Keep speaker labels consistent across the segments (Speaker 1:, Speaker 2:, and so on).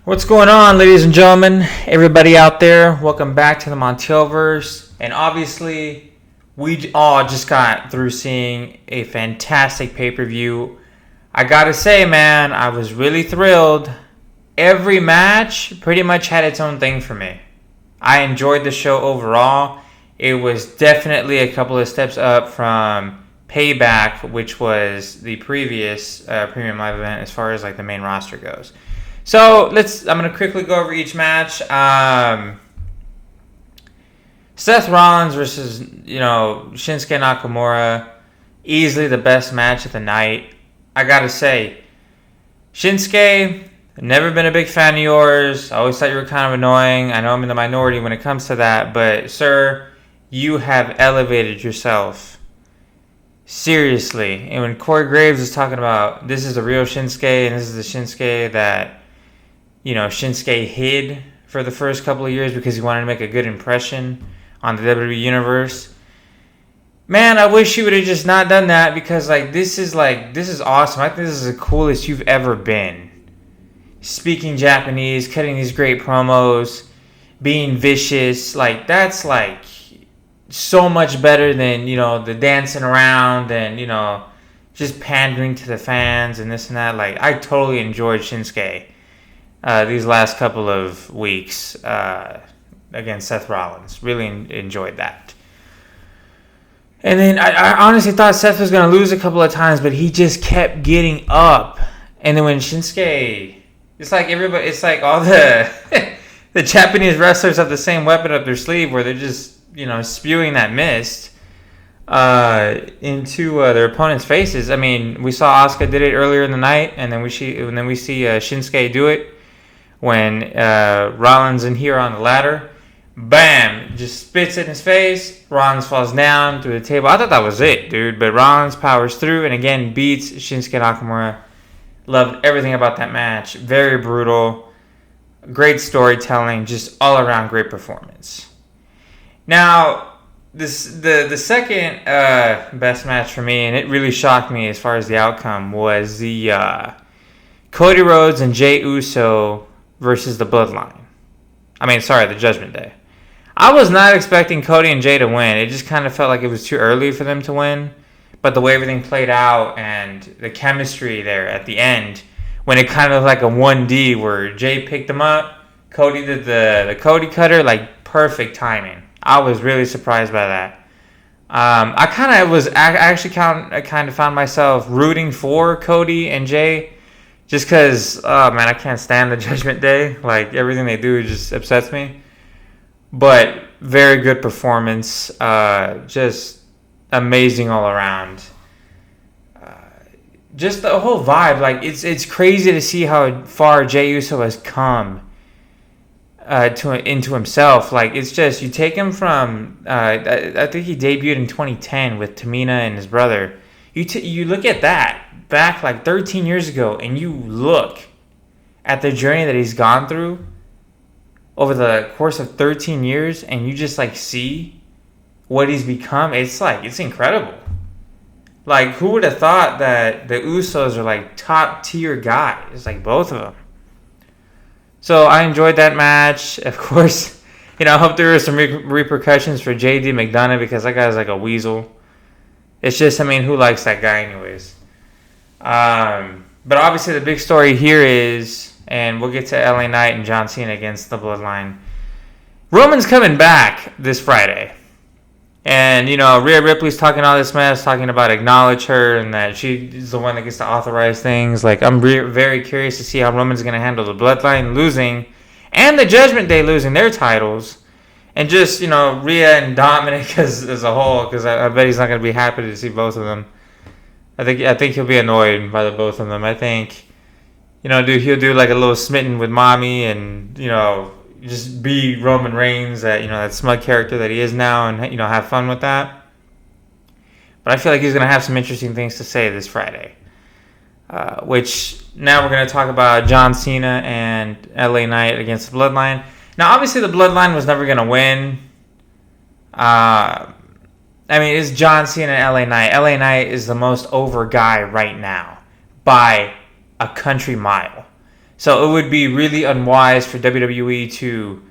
Speaker 1: What's going on, ladies and gentlemen? Everybody out there, welcome back to the Montielverse. And obviously, we all just got through seeing a fantastic pay-per-view. I gotta say, man, I was really thrilled. Every match pretty much had its own thing for me. I enjoyed the show overall. It was definitely a couple of steps up from Payback, which was the previous premium live event as far as like the main roster goes. So I'm going to quickly go over each match. Seth Rollins versus, Shinsuke Nakamura. Easily the best match of the night. I got to say, Shinsuke, never been a big fan of yours. I always thought you were kind of annoying. I know I'm in the minority when it comes to that. But, sir, you have elevated yourself. Seriously. And when Corey Graves is talking about this is the real Shinsuke and this is the Shinsuke that Shinsuke hid for the first couple of years because he wanted to make a good impression on the WWE Universe. Man, I wish he would have just not done that because, this is awesome. I think this is the coolest you've ever been. Speaking Japanese, cutting these great promos, being vicious. That's, so much better than, the dancing around and, just pandering to the fans and this and that. I totally enjoyed Shinsuke. These last couple of weeks against Seth Rollins. Really enjoyed that. And then I honestly thought Seth was going to lose a couple of times, but he just kept getting up. And then when Shinsuke, it's like all the the Japanese wrestlers have the same weapon up their sleeve where they're just, spewing that mist into their opponents' faces. I mean, we saw Asuka did it earlier in the night, and then we see Shinsuke do it. When Rollins and here on the ladder, bam, just spits in his face. Rollins falls down through the table. I thought that was it, dude. But Rollins powers through and again beats Shinsuke Nakamura. Loved everything about that match. Very brutal. Great storytelling. Just all around great performance. Now, the second best match for me, and it really shocked me as far as the outcome, was the Cody Rhodes and Jey Uso versus the Bloodline. The Judgment Day. I was not expecting Cody and Jey to win. It just kind of felt like it was too early for them to win. But the way everything played out and the chemistry there at the end, when it kind of like a 1D where Jey picked him up, Cody did the Cody cutter, perfect timing. I was really surprised by that. I actually kind of found myself rooting for Cody and Jey. Just because, I can't stand the Judgment Day. Everything they do just upsets me. But very good performance. Just amazing all around. Just the whole vibe. It's crazy to see how far Jey Uso has come into himself. It's just, you take him from, I think he debuted in 2010 with Tamina and his brother. You look at that back 13 years ago and you look at the journey that he's gone through over the course of 13 years and you just see what he's become. It's incredible. Who would have thought that the Usos are top tier guys, both of them. So I enjoyed that match. Of course, I hope there were some repercussions for JD McDonough because that guy's a weasel. It's just, who likes that guy anyways? But obviously the big story here is, and we'll get to LA Knight and John Cena against the Bloodline. Roman's coming back this Friday. And, Rhea Ripley's talking all this mess, talking about acknowledge her and that she is the one that gets to authorize things. I'm very curious to see how Roman's going to handle the Bloodline losing and the Judgment Day losing their titles. And just, Rhea and Dominic as a whole, because I bet he's not going to be happy to see both of them. I think he'll be annoyed by the both of them. I think, he'll do a little smitten with mommy and, just be Roman Reigns, that smug character that he is now and, have fun with that. But I feel like he's going to have some interesting things to say this Friday. Which, now we're going to talk about John Cena and LA Knight against the Bloodline. Now, obviously, the Bloodline was never going to win. It's John Cena and LA Knight. LA Knight is the most over guy right now by a country mile. So it would be really unwise for WWE to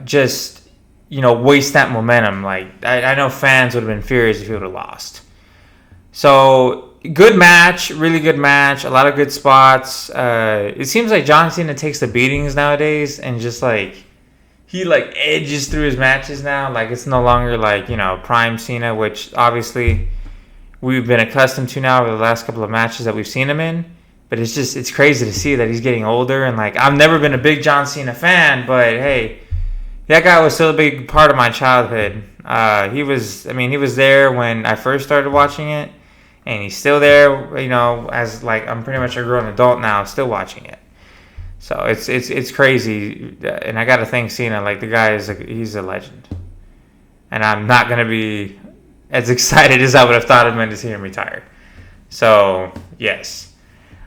Speaker 1: just, waste that momentum. Like, I know fans would have been furious if he would have lost. So, good match, really good match, a lot of good spots. It seems like John Cena takes the beatings nowadays and just he edges through his matches now. Like, it's no longer prime Cena, which obviously we've been accustomed to now over the last couple of matches that we've seen him in. But it's crazy to see that he's getting older. And I've never been a big John Cena fan, but hey, that guy was still a big part of my childhood. He was there when I first started watching it. And he's still there, as I'm pretty much a grown adult now, still watching it. So it's crazy, and I gotta thank Cena. The guy he's a legend, and I'm not gonna be as excited as I would have thought of him to see him retire. So yes.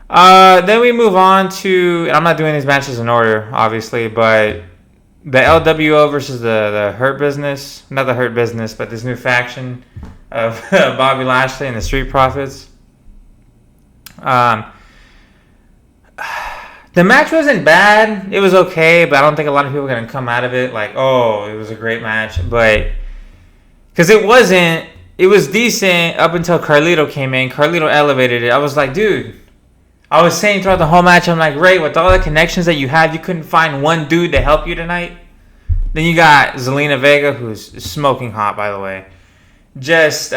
Speaker 1: Then we move on to, and I'm not doing these matches in order, obviously, but the LWO versus the Hurt Business, not the Hurt Business, but this new faction of Bobby Lashley and the Street Profits. The match wasn't bad. It was okay, but I don't think a lot of people are going to come out of it it was a great match. But because it was decent up until Carlito came in. Carlito elevated it. I was like, dude, I was saying throughout the whole match, I'm like, Ray, with all the connections that you have, you couldn't find one dude to help you tonight? Then you got Zelina Vega, who's smoking hot, by the way. Just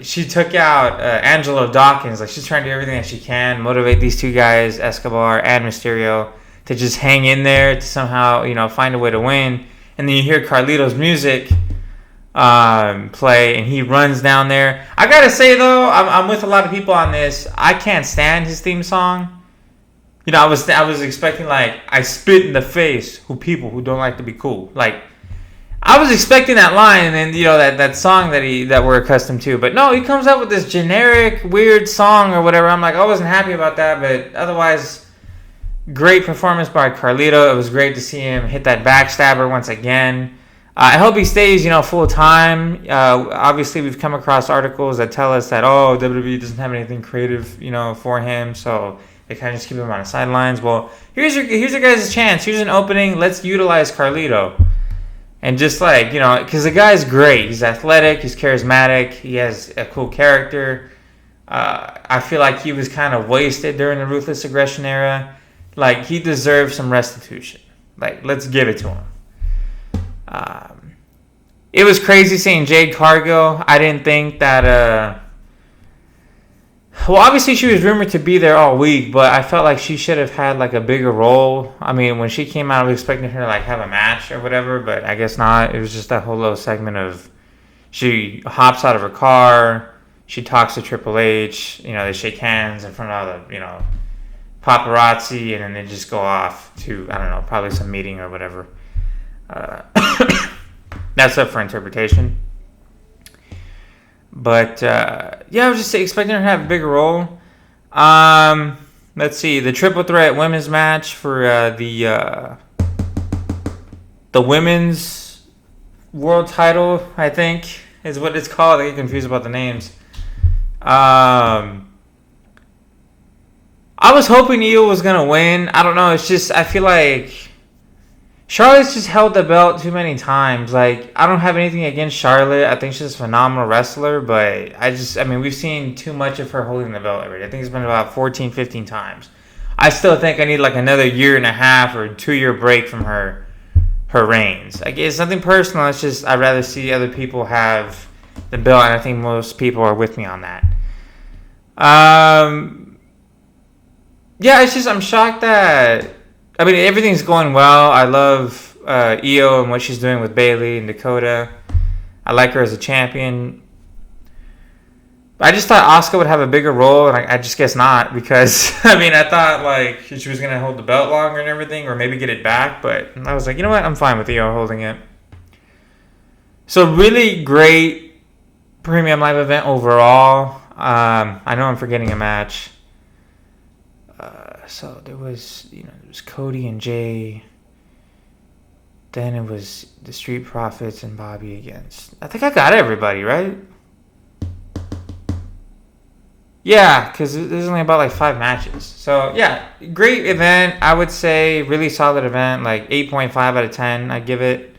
Speaker 1: she took out Angelo Dawkins. She's trying to do everything that she can, motivate these two guys, Escobar and Mysterio, to just hang in there, to somehow find a way to win. And then you hear Carlito's music play, and he runs down there. I gotta say though, I'm with a lot of people on this. I can't stand his theme song. I was expecting I spit in the face people who don't like to be cool. I was expecting that line, and then that song that we're accustomed to, but no, he comes up with this generic weird song or whatever. I'm I wasn't happy about that, but otherwise, great performance by Carlito. It was great to see him hit that backstabber once again. I hope he stays, full time. Obviously, we've come across articles that tell us that WWE doesn't have anything creative, for him, so they kind of just keep him on the sidelines. Well, here's your guys' chance. Here's an opening. Let's utilize Carlito. And just because the guy's great. He's athletic. He's charismatic. He has a cool character. I feel like he was kind of wasted during the Ruthless Aggression era. He deserves some restitution. Let's give it to him. It was crazy seeing Jade Cargill. I didn't think that... Well, obviously she was rumored to be there all week, but I felt like she should have had a bigger role. I mean, when she came out, I was expecting her to have a match or whatever, but I guess not. It was just that whole little segment of she hops out of her car, she talks to Triple H, they shake hands in front of the paparazzi, and then they just go off to, I don't know, probably some meeting or whatever. That's up for interpretation. But, I was just expecting her to have a bigger role. Let's see. The triple threat women's match for the women's world title, I think, is what it's called. I get confused about the names. I was hoping Io was going to win. I don't know. It's just, I feel like Charlotte's just held the belt too many times. I don't have anything against Charlotte. I think she's a phenomenal wrestler, but we've seen too much of her holding the belt already. I think it's been about 14, 15 times. I still think I need another year and a half or 2-year break from her reigns. It's nothing personal. It's just I'd rather see other people have the belt, and I think most people are with me on that. It's just I'm shocked that... everything's going well. I love Io and what she's doing with Bayley and Dakota. I like her as a champion. I just thought Asuka would have a bigger role, and I just guess not, because, I thought, she was going to hold the belt longer and everything, or maybe get it back, but I was like, you know what? I'm fine with Io holding it. So, really great premium live event overall. I know I'm forgetting a match. So there was, it was Cody and Jay. Then it was the Street Profits and Bobby against. I think I got everybody, right? Yeah, because there's only about like 5 matches. So yeah, great event. I would say really solid event. Like 8.5 out of 10. I give it.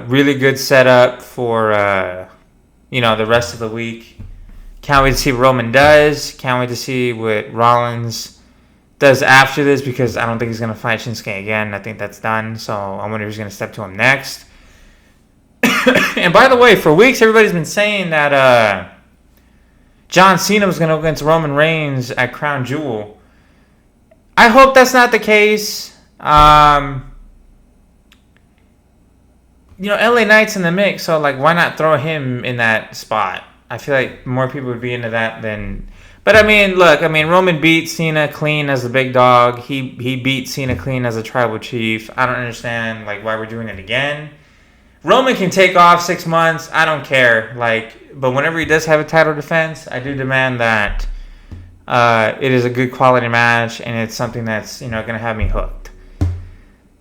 Speaker 1: Really good setup for the rest of the week. Can't wait to see what Roman does. Can't wait to see what Rollins does after this, because I don't think he's gonna fight Shinsuke again. I think that's done. So I wonder who's gonna step to him next. And by the way, for weeks everybody's been saying that John Cena was going to go against Roman Reigns at Crown Jewel. I hope that's not the case. LA Knight's in the mix, so like, why not throw him in that spot? I feel like more people would be into that than. But I mean, look, Roman beat Cena clean as the big dog. He beat Cena clean as a tribal chief. I don't understand like why we're doing it again. Roman can take off 6 months. I don't care. But whenever he does have a title defense, I do demand that it is a good quality match, and it's something that's going to have me hooked.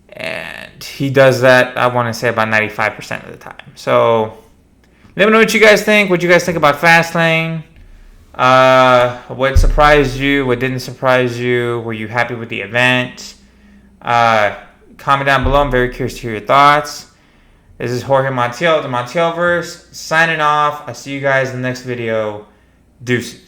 Speaker 1: And he does that, I want to say, about 95% of the time. So let me know what you guys think. What you guys think about Fastlane? What surprised you? What didn't surprise you? Were you happy with the event? Comment down below. I'm very curious to hear your thoughts. This is Jorge Montiel, the Montielverse, signing off. I'll see you guys in the next video. Deuces.